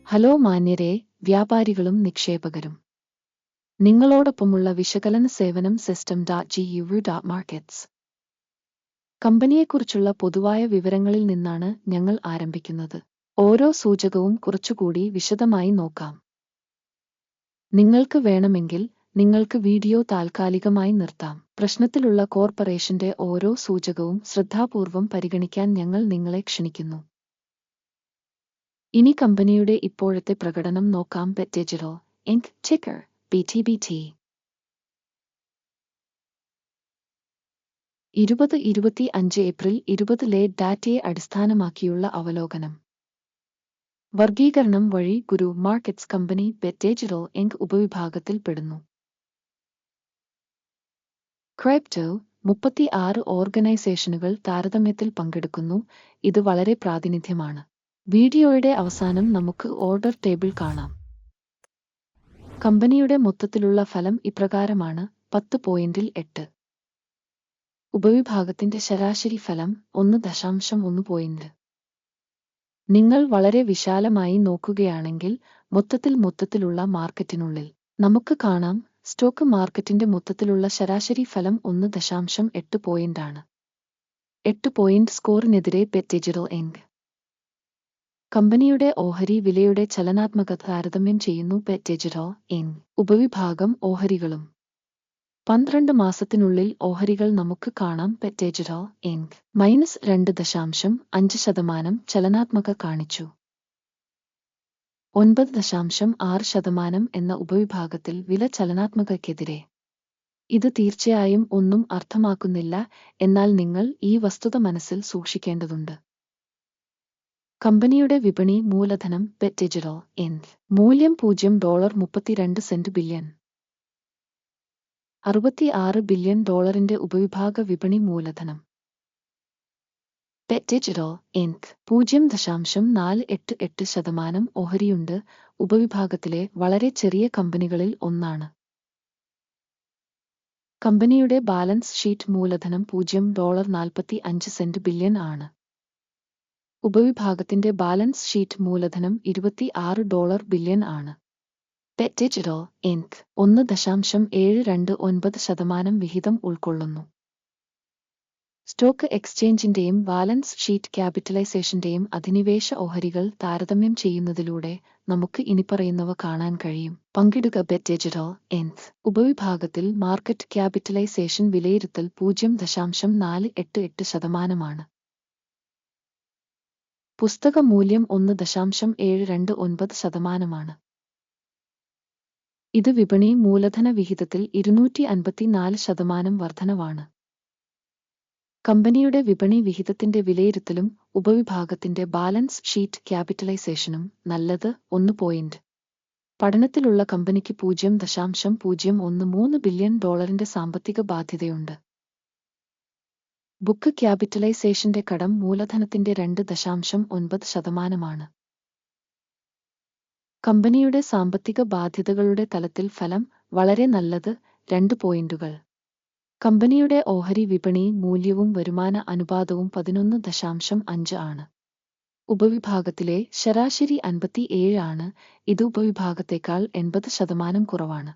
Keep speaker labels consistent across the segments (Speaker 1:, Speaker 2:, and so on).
Speaker 1: Hello മാന്യരെ, വ്യാപാരികളും നിക്ഷേപകരും. നിങ്ങളോടൊപ്പമുള്ള വിശകലന സേവനം system.guru.markets. കമ്പനിയെക്കുറിച്ചുള്ള പൊതുവായ വിവരങ്ങളിൽ നിന്നാണ് ഞങ്ങൾ ആരംഭിക്കുന്നത്. ഓരോ സൂചകവും കുറച്ചുകൂടി വിശദമായി നോക്കാം. നിങ്ങൾക്ക് വേണമെങ്കിൽ നിങ്ങൾക്ക് വീഡിയോ താൽക്കാലികമായി നിർത്താം. പ്രശ്നത്തിലുള്ള കോർപ്പറേഷന്റെ ഓരോ സൂചകവും ശ്രദ്ധാപൂർവം പരിഗണിക്കാൻ ഞങ്ങൾ നിങ്ങളെ ക്ഷണിക്കുന്നു. ഇനി കമ്പനിയുടെ ഇപ്പോഴത്തെ പ്രകടനം നോക്കാം. Bit digital Inc ticker BTBT 2025 April 20 ഡാറ്റയെ അടിസ്ഥാനമാക്കിയുള്ള അവലോകനം. വർഗീകരണം വഴി Guru markets company Bit digital Inc ഉപവിഭാഗത്തിൽ പെടുന്നു. ക്രിപ്റ്റോ 36 ഓർഗനൈസേഷനുകൾ താരതമ്യത്തിൽ പങ്കെടുക്കുന്നു. ഇത് വളരെ പ്രാതിനിധ്യമാണ്. വീഡിയോയുടെ അവസാനം നമുക്ക് ഓർഡർ ടേബിൾ കാണാം. കമ്പനിയുടെ മൊത്തത്തിലുള്ള ഫലം ഇപ്രകാരമാണ്: 10.8. ഉപവിഭാഗത്തിന്റെ ശരാശരി ഫലം 1.1 പോയിന്റ്. നിങ്ങൾ വളരെ വിശാലമായി നോക്കുകയാണെങ്കിൽ മൊത്തത്തിലുള്ള മാർക്കറ്റിനുള്ളിൽ നമുക്ക് കാണാം സ്റ്റോക്ക് മാർക്കറ്റിന്റെ മൊത്തത്തിലുള്ള ശരാശരി ഫലം 1.8 പോയിന്റാണ്. 8 പോയിന്റ് സ്കോറിനെതിരെ ബെറ്റ് ഡിജിറ്റൽ ഇങ്ക് കമ്പനിയുടെ ഓഹരി വിലയുടെ ചലനാത്മകത താരതമ്യം ചെയ്യുന്നു. ബെറ്റ് ഡിജിറ്റൽ ഇങ്ക് ഉപവിഭാഗം ഓഹരികളും 12 മാസത്തിനുള്ളിൽ ഓഹരികൾ നമുക്ക് കാണാം. ബെറ്റ് ഡിജിറ്റൽ ഇങ്ക് -2.5% ചലനാത്മക കാണിച്ചു. 9.6% എന്ന ഉപവിഭാഗത്തിൽ വില ചലനാത്മകക്കെതിരെ. ഇത് തീർച്ചയായും ഒന്നും അർത്ഥമാക്കുന്നില്ല, എന്നാൽ നിങ്ങൾ ഈ വസ്തുത മനസ്സിൽ സൂക്ഷിക്കേണ്ടതുണ്ട്. കമ്പനിയുടെ വിപണി മൂലധനം ബെറ്റ് ഡിജിറ്റൽ ഇങ്ക് മൂല്യം $0.32 ബില്യൺ. $66 ബില്യൺ ഉപവിഭാഗ വിപണി മൂലധനം. ബെറ്റ് ഡിജിറ്റൽ ഇങ്ക് 0.488% ഓഹരിയുണ്ട്. ഉപവിഭാഗത്തിലെ വളരെ ചെറിയ കമ്പനികളിൽ ഒന്നാണ്. കമ്പനിയുടെ ബാലൻസ് ഷീറ്റ് മൂലധനം $0.45 ബില്യൺ ആണ്. ഉപവിഭാഗത്തിന്റെ ബാലൻസ് ഷീറ്റ് മൂലധനം $26 ബില്യൺ ആണ്. ബെറ്റ് ഡിജിറ്റൽ ഇങ്ക് 1.729% വിഹിതം ഉൾക്കൊള്ളുന്നു. സ്റ്റോക്ക് എക്സ്ചേഞ്ചിന്റെയും ബാലൻസ് ഷീറ്റ് ക്യാപിറ്റലൈസേഷന്റെയും അധിനിവേശ ഓഹരികൾ താരതമ്യം ചെയ്യുന്നതിലൂടെ നമുക്ക് ഇനിപ്പറയുന്നവ കാണാൻ കഴിയും. പങ്കിടുക. ബെറ്റ് ഡിജിറ്റൽ ഇങ്ക് ഉപവിഭാഗത്തിൽ മാർക്കറ്റ് ക്യാപിറ്റലൈസേഷൻ വിലയിരുത്തൽ 0.488%. പുസ്തക മൂല്യം 1.729%. ഇത് വിപണി മൂലധന വിഹിതത്തിൽ 254% വർധനവാണ്. കമ്പനിയുടെ വിപണി വിഹിതത്തിന്റെ വിലയിരുത്തലും ഉപവിഭാഗത്തിന്റെ ബാലൻസ് ഷീറ്റ് ക്യാപിറ്റലൈസേഷനും നല്ലത്. 1 പോയിന്റ്. പഠനത്തിലുള്ള കമ്പനിക്ക് $0.013 ബില്യൺ സാമ്പത്തിക ബാധ്യതയുണ്ട്. ബുക്ക് ക്യാപിറ്റലൈസേഷന്റെ കടം മൂലധനത്തിന്റെ 2.9%. കമ്പനിയുടെ സാമ്പത്തിക ബാധ്യതകളുടെ തലത്തിൽ ഫലം വളരെ നല്ലത്. 2 പോയിന്റുകൾ. കമ്പനിയുടെ ഓഹരി വിപണി മൂല്യവും വരുമാന അനുപാതവും 11.5 ആണ്. ഉപവിഭാഗത്തിലെ ശരാശരി 57 ആണ്. ഇത് ഉപവിഭാഗത്തേക്കാൾ 80% കുറവാണ്.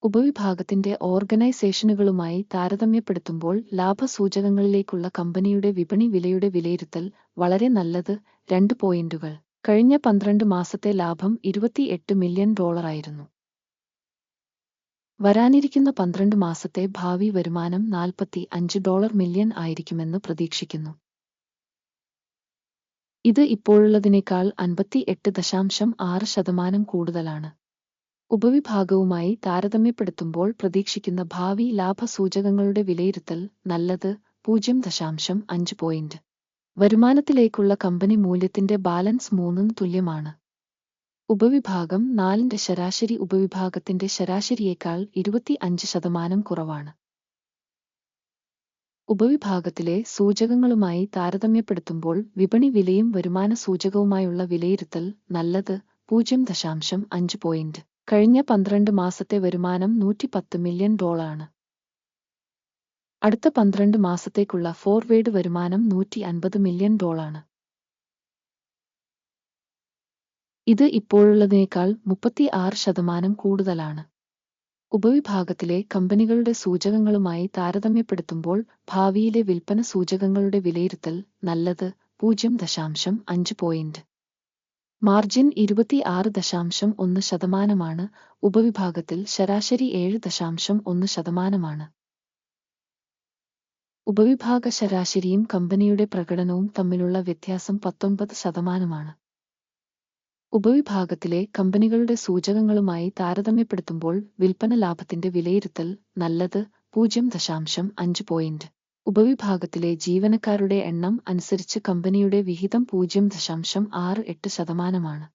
Speaker 1: ഉപവിഭാഗത്തിന്റെ ഓർഗനൈസേഷനുകളുമായി താരതമ്യപ്പെടുത്തുമ്പോൾ ലാഭസൂചകങ്ങളിലേക്കുള്ള കമ്പനിയുടെ വിപണി വിലയുടെ വിലയിരുത്തൽ വളരെ നല്ലത്. 2 പോയിന്റുകൾ. കഴിഞ്ഞ 12 മാസത്തെ ലാഭം $28 മില്യൺ ആയിരുന്നു. വരാനിരിക്കുന്ന 12 മാസത്തെ ഭാവി വരുമാനം $45 മില്യൺ ആയിരിക്കുമെന്ന് പ്രതീക്ഷിക്കുന്നു. ഇത് ഇപ്പോഴുള്ളതിനേക്കാൾ 58.6% കൂടുതലാണ്. ഉപവിഭാഗവുമായി താരതമ്യപ്പെടുത്തുമ്പോൾ പ്രതീക്ഷിക്കുന്ന ഭാവി ലാഭസൂചകങ്ങളുടെ വിലയിരുത്തൽ നല്ലത്. 0.5 പോയിന്റ്. വരുമാനത്തിലേക്കുള്ള കമ്പനി മൂല്യത്തിന്റെ ബാലൻസ് 3 തുല്യമാണ്. ഉപവിഭാഗം 4ന്റെ ശരാശരി ഉപവിഭാഗത്തിന്റെ ശരാശരിയേക്കാൾ 25% കുറവാണ്. ഉപവിഭാഗത്തിലെ സൂചകങ്ങളുമായി താരതമ്യപ്പെടുത്തുമ്പോൾ വിപണി വിലയും വരുമാന സൂചകവുമായുള്ള വിലയിരുത്തൽ നല്ലത്. 0.5 പോയിന്റ്. കഴിഞ്ഞ 12 മാസത്തെ വരുമാനം $110 മില്യൺ ആണ്. അടുത്ത 12 മാസത്തേക്കുള്ള ഫോർവേഡ് വരുമാനം $150 മില്യൺ ആണ്. ഇത് ഇപ്പോഴുള്ളതിനേക്കാൾ 36% കൂടുതലാണ്. ഉപവിഭാഗത്തിലെ കമ്പനികളുടെ സൂചകങ്ങളുമായി താരതമ്യപ്പെടുത്തുമ്പോൾ ഭാവിയിലെ വിൽപ്പന സൂചകങ്ങളുടെ വിലയിരുത്തൽ നല്ലത് 0.5 പോയിന്റ്. മാർജിൻ 26.1%. ഉപവിഭാഗത്തിൽ ശരാശരി 7.1%. ഉപവിഭാഗ ശരാശരിയും കമ്പനിയുടെ പ്രകടനവും തമ്മിലുള്ള വ്യത്യാസം 19%. ഉപവിഭാഗത്തിലെ കമ്പനികളുടെ സൂചകങ്ങളുമായി താരതമ്യപ്പെടുത്തുമ്പോൾ വിൽപ്പന ലാഭത്തിന്റെ വിലയിരുത്തൽ നല്ലത് 0.5 പോയിന്റ്. ഉപവിഭാഗത്തിലെ ജീവനക്കാരുടെ എണ്ണം അനുസരിച്ച് കമ്പനിയുടെ വിഹിതം 0.68%.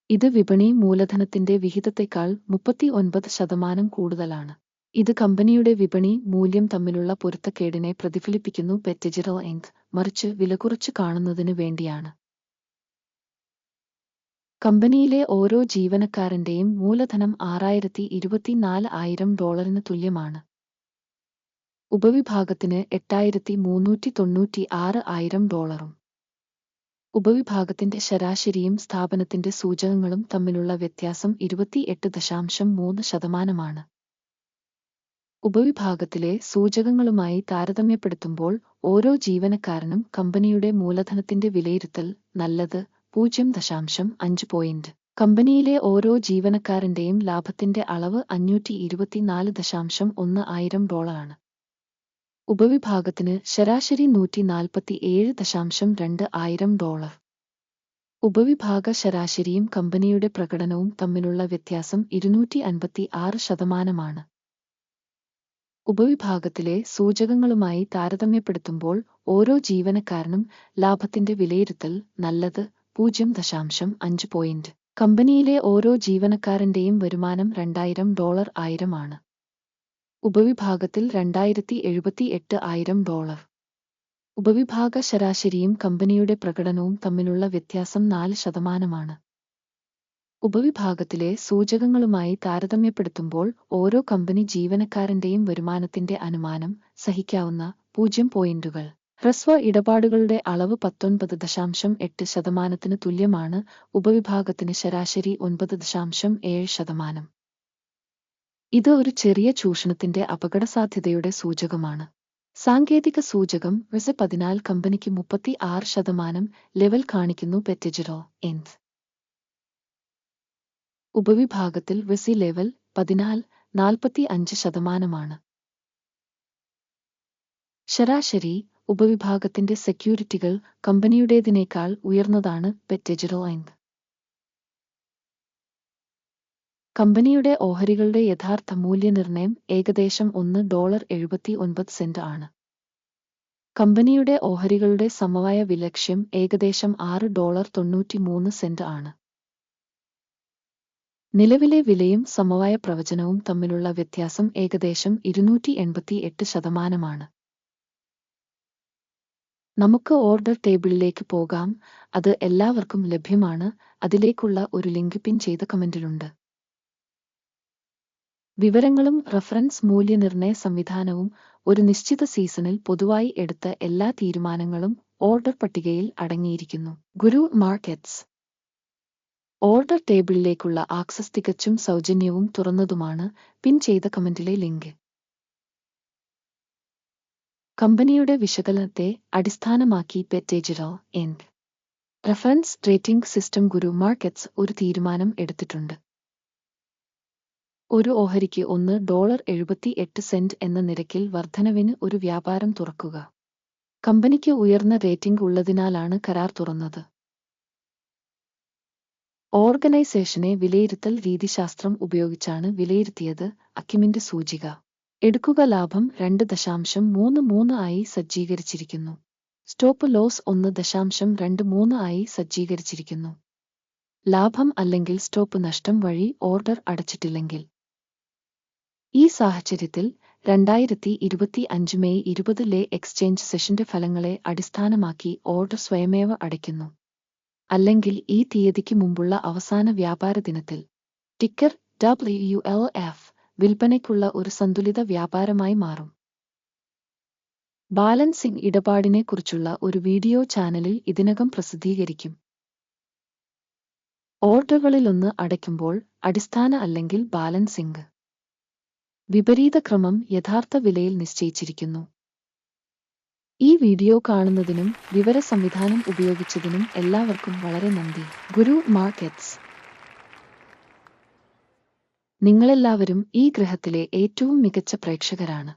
Speaker 1: ഇത് വിപണി മൂലധനത്തിന്റെ വിഹിതത്തെക്കാൾ 39% കൂടുതലാണ്. ഇത് കമ്പനിയുടെ വിപണി മൂല്യം തമ്മിലുള്ള പൊരുത്തക്കേടിനെ പ്രതിഫലിപ്പിക്കുന്നു. പെറ്റജിറൽ ഇൻക് മറിച്ച് വില കുറച്ച് കാണുന്നതിന് വേണ്ടിയാണ്. കമ്പനിയിലെ ഓരോ ജീവനക്കാരന്റെയും മൂലധനം $624,000 തുല്യമാണ്. ഉപവിഭാഗത്തിന് $8,396,000. ഉപവിഭാഗത്തിന്റെ ശരാശരിയും സ്ഥാപനത്തിന്റെ സൂചകങ്ങളും തമ്മിലുള്ള വ്യത്യാസം 28.3%. ഉപവിഭാഗത്തിലെ സൂചകങ്ങളുമായി താരതമ്യപ്പെടുത്തുമ്പോൾ ഓരോ ജീവനക്കാരനും കമ്പനിയുടെ മൂലധനത്തിന്റെ വിലയിരുത്തൽ നല്ലത് 0.5 പോയിന്റ്. കമ്പനിയിലെ ഓരോ ജീവനക്കാരന്റെയും ലാഭത്തിന്റെ അളവ് $524,100,000. ഉപവിഭാഗത്തിന് ശരാശരി $147,200,000. ഉപവിഭാഗ ശരാശരിയും കമ്പനിയുടെ പ്രകടനവും തമ്മിലുള്ള വ്യത്യാസം 256%. ഉപവിഭാഗത്തിലെ സൂചകങ്ങളുമായി താരതമ്യപ്പെടുത്തുമ്പോൾ ഓരോ ജീവനക്കാരനും ലാഭത്തിന്റെ വിലയിരുത്തൽ നല്ലത് 0.5 പോയിന്റ്. കമ്പനിയിലെ ഓരോ ജീവനക്കാരന്റെയും വരുമാനം $2,000 ആണ്. ഉപവിഭാഗത്തിൽ $2,078,000. ഉപവിഭാഗ ശരാശരിയും കമ്പനിയുടെ പ്രകടനവും തമ്മിലുള്ള വ്യത്യാസം 4%. ഉപവിഭാഗത്തിലെ സൂചകങ്ങളുമായി താരതമ്യപ്പെടുത്തുമ്പോൾ ഓരോ കമ്പനി ജീവനക്കാരന്റെയും വരുമാനത്തിന്റെ അനുമാനം സഹിക്കാവുന്ന 0 പോയിന്റുകൾ. ഹ്രസ്വ ഇടപാടുകളുടെ അളവ് 19.8% തുല്യമാണ്. ഉപവിഭാഗത്തിന് ശരാശരി 9.7%. ഇത് ഒരു ചെറിയ ചൂഷണത്തിന്റെ അപകടസാധ്യതയുടെ സൂചകമാണ്. സാങ്കേതിക സൂചകം റിസ് 14 കമ്പനിക്ക് 36% ലെവൽ കാണിക്കുന്നു. പെറ്റജിറൽ ഇൻക് ഉപവിഭാഗത്തിൽ റിസി ലെവൽ 45%. ശരാശരി ഉപവിഭാഗത്തിന്റെ സെക്യൂരിറ്റികൾ കമ്പനിയുടേതിനേക്കാൾ ഉയർന്നതാണ്. പെറ്റജിറൽ ഇൻക് കമ്പനിയുടെ ഓഹരികളുടെ യഥാർത്ഥ മൂല്യനിർണ്ണയം ഏകദേശം $1.79 ആണ്. കമ്പനിയുടെ ഓഹരികളുടെ സമവായ വിലക്ഷ്യം ഏകദേശം $6.93 ആണ്. നിലവിലെ വിലയും സമവായ പ്രവചനവും തമ്മിലുള്ള വ്യത്യാസം ഏകദേശം 288%. നമുക്ക് ഓർഡർ ടേബിളിലേക്ക് പോകാം. അത് എല്ലാവർക്കും ലഭ്യമാണ്. അതിലേക്കുള്ള ഒരു ലിങ്ക് പിൻ ചെയ്ത കമന്റിലുണ്ട്. വിവരങ്ങളും റഫറൻസ് മൂല്യനിർണ്ണയ സംവിധാനവും ഒരു നിശ്ചിത സീസണിൽ പൊതുവായി എടുത്ത എല്ലാ തീരുമാനങ്ങളും ഓർഡർ പട്ടികയിൽ അടങ്ങിയിരിക്കുന്നു. ഗുരു മാർക്കറ്റ്സ് ഓർഡർ ടേബിളിലേക്കുള്ള ആക്സസ് തികച്ചും സൗജന്യവും തുറന്നതുമാണ്. പിൻ ചെയ്ത കമന്റിലെ ലിങ്ക്. കമ്പനിയുടെ വിശകലനത്തെ അടിസ്ഥാനമാക്കി പെറ്റജിറൽ ഇൻക് റഫറൻസ് റേറ്റിംഗ് സിസ്റ്റം ഗുരു മാർക്കറ്റ്സ് ഒരു തീരുമാനം എടുത്തിട്ടുണ്ട്. ഒരു ഓഹരിക്ക് $1.78 എന്ന നിരക്കിൽ വർധനവിന് ഒരു വ്യാപാരം തുറക്കുക. കമ്പനിക്ക് ഉയർന്ന റേറ്റിംഗ് ഉള്ളതിനാലാണ് കരാർ തുറന്നത്. ഓർഗനൈസേഷനെ വിലയിരുത്തൽ രീതിശാസ്ത്രം ഉപയോഗിച്ചാണ് വിലയിരുത്തിയത്. അക്കിമിന്റെ സൂചിക എടുക്കുക ലാഭം 2.33 ആയി സജ്ജീകരിച്ചിരിക്കുന്നു. സ്റ്റോപ്പ് ലോസ് 1.23 ആയി സജ്ജീകരിച്ചിരിക്കുന്നു. ലാഭം അല്ലെങ്കിൽ സ്റ്റോപ്പ് നഷ്ടം വഴി ഓർഡർ അടച്ചിട്ടില്ലെങ്കിൽ. ഈ സാഹചര്യത്തിൽ 2025 മെയ് 20 എക്സ്ചേഞ്ച് സെഷന്റെ ഫലങ്ങളെ അടിസ്ഥാനമാക്കി ഓർഡർ സ്വയമേവ അടയ്ക്കുന്നു. അല്ലെങ്കിൽ ഈ തീയതിക്ക് മുമ്പുള്ള അവസാന വ്യാപാര ദിനത്തിൽ. ടിക്കർ WULF വിൽപ്പനയ്ക്കുള്ള ഒരു സന്തുലിത വ്യാപാരമായി മാറും. ബാലൻസിംഗ് ഇടപാടിനെക്കുറിച്ചുള്ള ഒരു വീഡിയോ ചാനലിൽ ഇതിനകം പ്രസിദ്ധീകരിക്കും. ഓർഡറുകളിലൊന്ന് അടയ്ക്കുമ്പോൾ അടിസ്ഥാന അല്ലെങ്കിൽ ബാലൻസിംഗ് വിപരീത ക്രമം യഥാർത്ഥ വിലയിൽ നിശ്ചയിച്ചിരിക്കുന്നു. ഈ വീഡിയോ കാണുന്നതിനും വിവര സംവിധാനം ഉപയോഗിച്ചതിനും എല്ലാവർക്കും വളരെ നന്ദി. ഗുരു മാർക്കറ്റ്സ്. നിങ്ങളെല്ലാവരും ഈ ഗ്രഹത്തിലെ ഏറ്റവും മികച്ച പ്രേക്ഷകരാണ്.